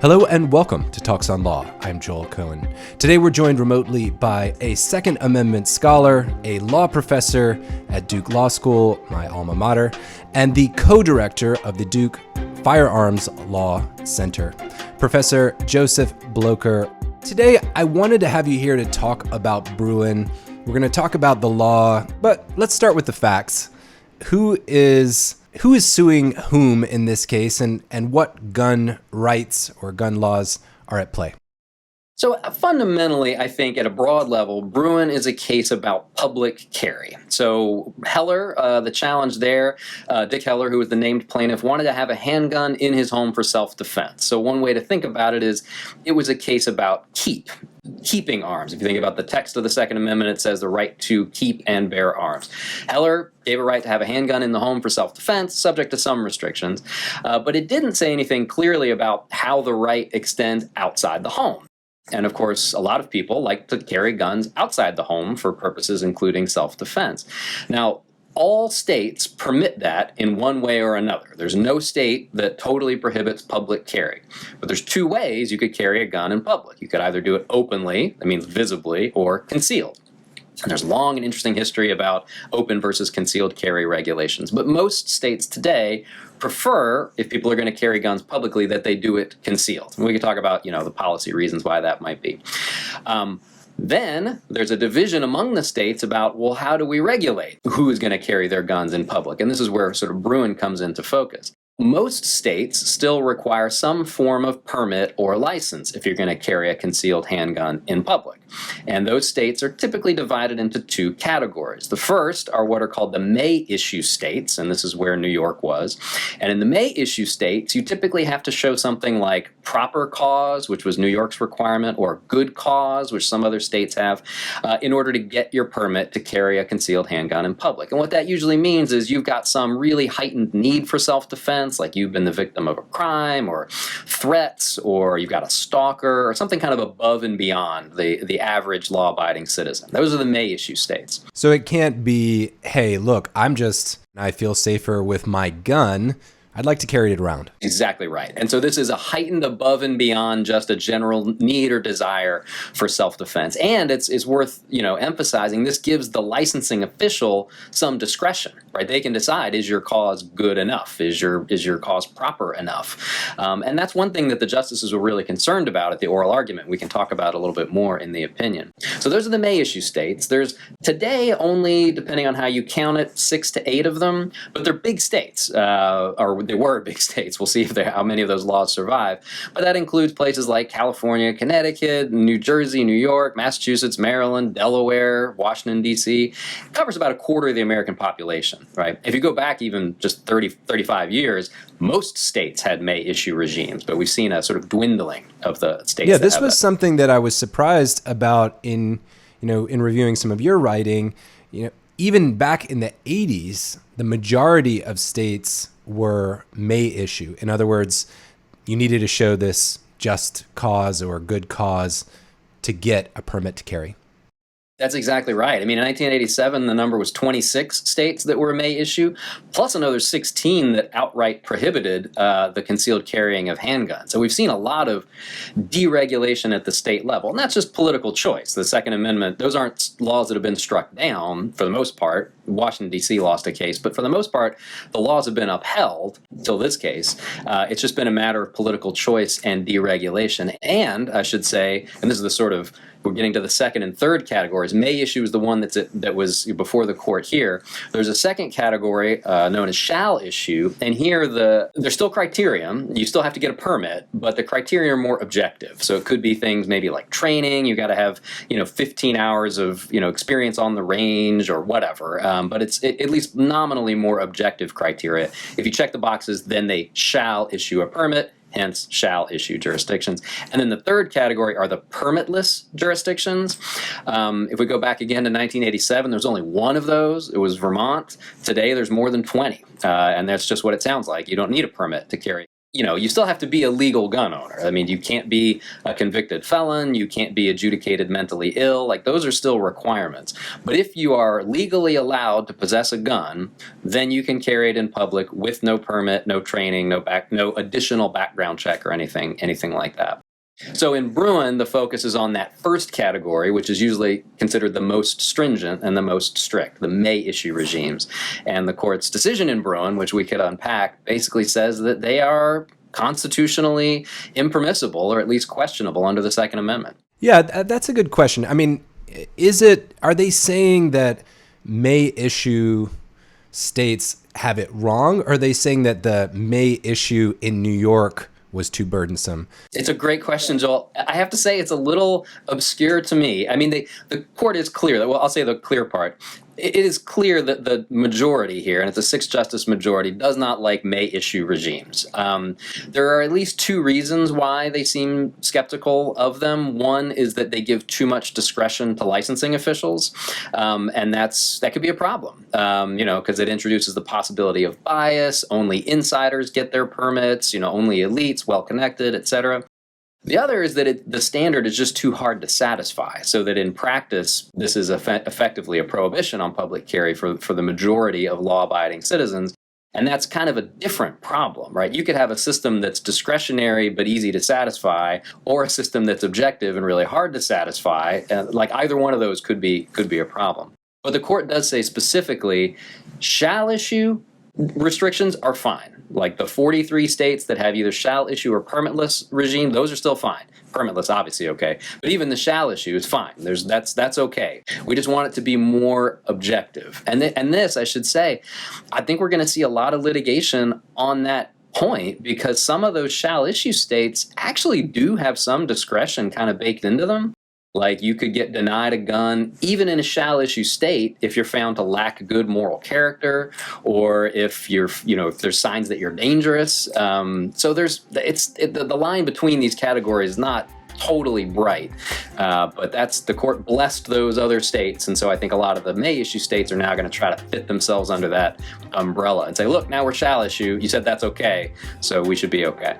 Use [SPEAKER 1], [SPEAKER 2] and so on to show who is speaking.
[SPEAKER 1] Hello and welcome to Talks on Law. I'm Joel Cohen. Today we're joined remotely by a Second Amendment scholar, a law professor at Duke Law School, my alma mater, and the co-director of the Duke Firearms Law Center, Professor Joseph Blocher. Today I wanted to have you here to talk about Bruen. We're going to talk about the law, but let's start with the facts. Who is suing whom in this case, and what gun rights or gun laws are at play?
[SPEAKER 2] So fundamentally, I think at a broad level, Bruen is a case about public carry. So Heller, the challenge there, Dick Heller, who was the named plaintiff, wanted to have a handgun in his home for self-defense. So one way to think about it is it was a case about keeping arms. If you think about the text of the Second Amendment, it says the right to keep and bear arms. Heller gave a right to have a handgun in the home for self-defense, subject to some restrictions, but it didn't say anything clearly about how the right extends outside the home. And of course, a lot of people like to carry guns outside the home for purposes including self-defense. Now, all states permit that in one way or another. There's no state that totally prohibits public carry. But there's two ways you could carry a gun in public. You could either do it openly, that means visibly, or concealed. And there's long and interesting history about open versus concealed carry regulations. But most states today prefer, if people are going to carry guns publicly, that they do it concealed. And we can talk about, the policy reasons why that might be. Then there's a division among the states about, well, how do we regulate who is going to carry their guns in public? And this is where sort of Bruen comes into focus. Most states still require some form of permit or license if you're going to carry a concealed handgun in public. And those states are typically divided into two categories. The first are what are called the may issue states, and this is where New York was. And in the may issue states, you typically have to show something like proper cause, which was New York's requirement, or good cause, which some other states have, in order to get your permit to carry a concealed handgun in public. And what that usually means is you've got some really heightened need for self-defense, like you've been the victim of a crime or threats, or you've got a stalker, or something kind of above and beyond the average law-abiding citizen. Those are the may issue states.
[SPEAKER 1] So it can't be, hey, look, I feel safer with my gun. I'd like to carry it around.
[SPEAKER 2] Exactly right. And so this is a heightened above and beyond just a general need or desire for self-defense. And it's worth, emphasizing this gives the licensing official some discretion, right? They can decide, is your cause good enough? Is your cause proper enough? And that's one thing that the justices were really concerned about at the oral argument. We can talk about a little bit more in the opinion. So those are the may issue states. There's today only, depending on how you count it, 6 to 8 of them, but they're big states, or they were big states. We'll see how many of those laws survive. But that includes places like California, Connecticut, New Jersey, New York, Massachusetts, Maryland, Delaware, Washington, D.C. It covers about a quarter of the American population, right? If you go back even just 30, 35 years, most states had may issue regimes, but we've seen a sort of dwindling of the states.
[SPEAKER 1] Yeah, this was something that I was surprised about in reviewing some of your writing. Even back in the 80s, the majority of states were may issue. In other words, you needed to show this just cause or good cause to get a permit to carry.
[SPEAKER 2] That's exactly right. I mean, in 1987, the number was 26 states that were may issue, plus another 16 that outright prohibited the concealed carrying of handguns. So we've seen a lot of deregulation at the state level, and that's just political choice. The Second Amendment, those aren't laws that have been struck down for the most part. Washington, D.C. lost a case, but for the most part, the laws have been upheld until this case. It's just been a matter of political choice and deregulation. And I should say, and this is the sort of, we're getting to the second and third categories. May issue is the one that was before the court here. There's a second category known as shall issue, and here there's still criterion. You still have to get a permit, but the criteria are more objective. So it could be things maybe like training. You got to have 15 hours of experience on the range or whatever. But it's at least nominally more objective criteria. If you check the boxes, then they shall issue a permit. Hence, shall issue jurisdictions. And then the third category are the permitless jurisdictions. If we go back again to 1987, there's only one of those. It was Vermont. Today, there's more than 20. And that's just what it sounds like. You don't need a permit to carry you still have to be a legal gun owner. I mean, you can't be a convicted felon. You can't be adjudicated mentally ill. Like, those are still requirements. But if you are legally allowed to possess a gun, then you can carry it in public with no permit, no training, no additional background check or anything like that. So in Bruen, the focus is on that first category, which is usually considered the most stringent and the most strict, the may issue regimes. And the court's decision in Bruen, which we could unpack, basically says that they are constitutionally impermissible, or at least questionable, under the Second Amendment.
[SPEAKER 1] Yeah, that's a good question. I mean, are they saying that may issue states have it wrong, or are they saying that the may issue in New York was too burdensome?
[SPEAKER 2] It's a great question, Joel. I have to say it's a little obscure to me. I mean, the court is clear. Well, I'll say the clear part. It is clear that the majority here, and it's a 6-justice majority, does not like may issue regimes. There are at least 2 reasons why they seem skeptical of them. One is that they give too much discretion to licensing officials, and that could be a problem, because it introduces the possibility of bias. Only insiders get their permits, only elites, well-connected, etc. The other is that the standard is just too hard to satisfy, so that in practice, this is effectively a prohibition on public carry for the majority of law-abiding citizens. And that's kind of a different problem, right? You could have a system that's discretionary but easy to satisfy, or a system that's objective and really hard to satisfy. Like, either one of those could be a problem. But the court does say specifically, shall issue restrictions are fine. Like the 43 states that have either shall issue or permitless regime, those are still fine. Permitless, obviously, okay. But even the shall issue is fine. That's okay. We just want it to be more objective. And this, I should say, I think we're going to see a lot of litigation on that point, because some of those shall issue states actually do have some discretion kind of baked into them. Like, you could get denied a gun even in a shall issue state if you're found to lack good moral character, or if if there's signs that you're dangerous. So the line between these categories is not totally bright, but the court blessed those other states, and so I think a lot of the may issue states are now going to try to fit themselves under that umbrella and say, look, now we're shall issue. You said that's okay, so we should be okay.